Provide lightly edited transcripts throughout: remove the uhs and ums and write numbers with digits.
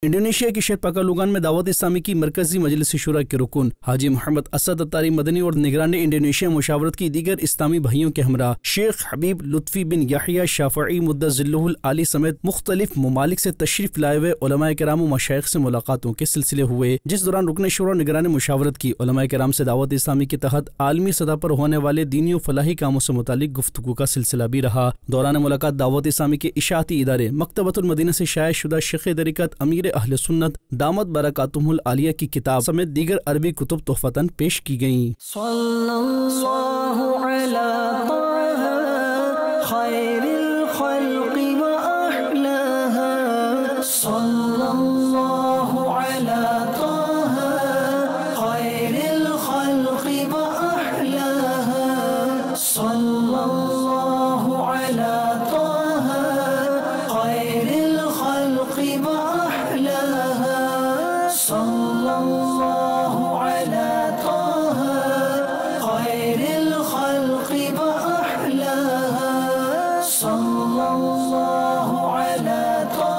انڈونیشیا کی شہر پاکالوگان میں دعوت اسلامی کی مرکزی مجلس شورا کے رکن حاجی محمد اسد اتاری مدنی اور نگران انڈونیشیا مشاورت کی دیگر اسلامی بھائیوں کے ہمراہ شیخ حبیب لطفی بن یحییٰ شافعی مدظ ذلہ العالی سمیت مختلف ممالک سے تشریف لائے ہوئے علماء کرام و مشائخ سے ملاقاتوں کے سلسلے ہوئے، جس دوران رکن شورا نگران مشاورت کی علماء کرام سے دعوت اسلامی کے تحت عالمی سطح پر ہونے والے دینی و فلاحی کاموں سے متعلق گفتگو کا سلسلہ بھی رہا۔ دوران ملاقات دعوت اسلامی کے اشاعتی ادارے مکتبۃ المدینہ سے شائع شدہ شیخ طریقت امیر اہل سنت دامت برکاتہم العالیہ کی کتاب سمیت دیگر عربی کتب تحفتاً پیش کی گئیں۔ صلی اللہ علی طہ خیر الخلق و احلاها، صلی اللہ علی طہ خیر الخلق و احلاها، صلی اللہ علی طہ خیر الخلق و احلاها، صلی اللہ علی طہ خیر الخلق و احلاها، صلی اللہ علی طہ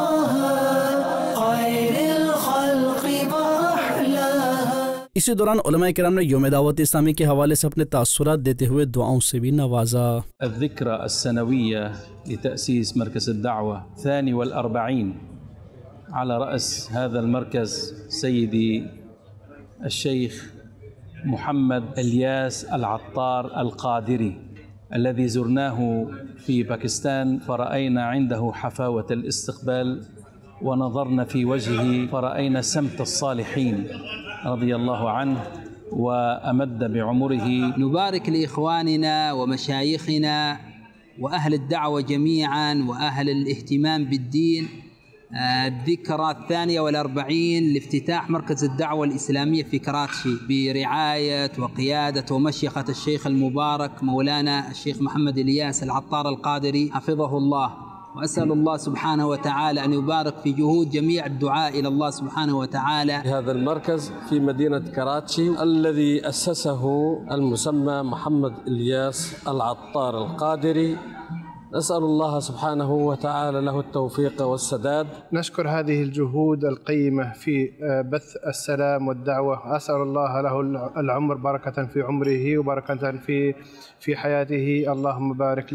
خیر الخلق و احلاها۔ اسی دوران علماء کرام نے یوم دعوت اسلامی کے حوالے سے اپنے تاثرات دیتے ہوئے دعاؤں سے بھی نوازا۔ الذكرى السنوية لتأسيس مركز الدعوة 42 على رأس هذا المركز سيدي الشيخ محمد إلياس العطار القادري الذي زرناه في باكستان، فرأينا عنده حفاوة الاستقبال ونظرنا في وجهه فرأينا سمت الصالحين رضي الله عنه وأمد بعمره. نبارك لإخواننا ومشايخنا وأهل الدعوة جميعا وأهل الاهتمام بالدين الذكرى 42 لافتتاح مركز الدعوة الإسلامية في كراتشي برعاية وقيادة ومشيخة الشيخ المبارك مولانا الشيخ محمد إلياس العطار القادري حفظه الله، وأسأل الله سبحانه وتعالى أن يبارك في جهود جميع الدعاء إلى الله سبحانه وتعالى. هذا المركز في مدينة كراتشي الذي أسسه المسمى محمد إلياس العطار القادري، نسأل الله سبحانه وتعالى له التوفيق والسداد. نشكر هذه الجهود القيمة في بث السلام والدعوة، أسأل الله له العمر بركة في عمره وبركة في حياته، اللهم بارك له.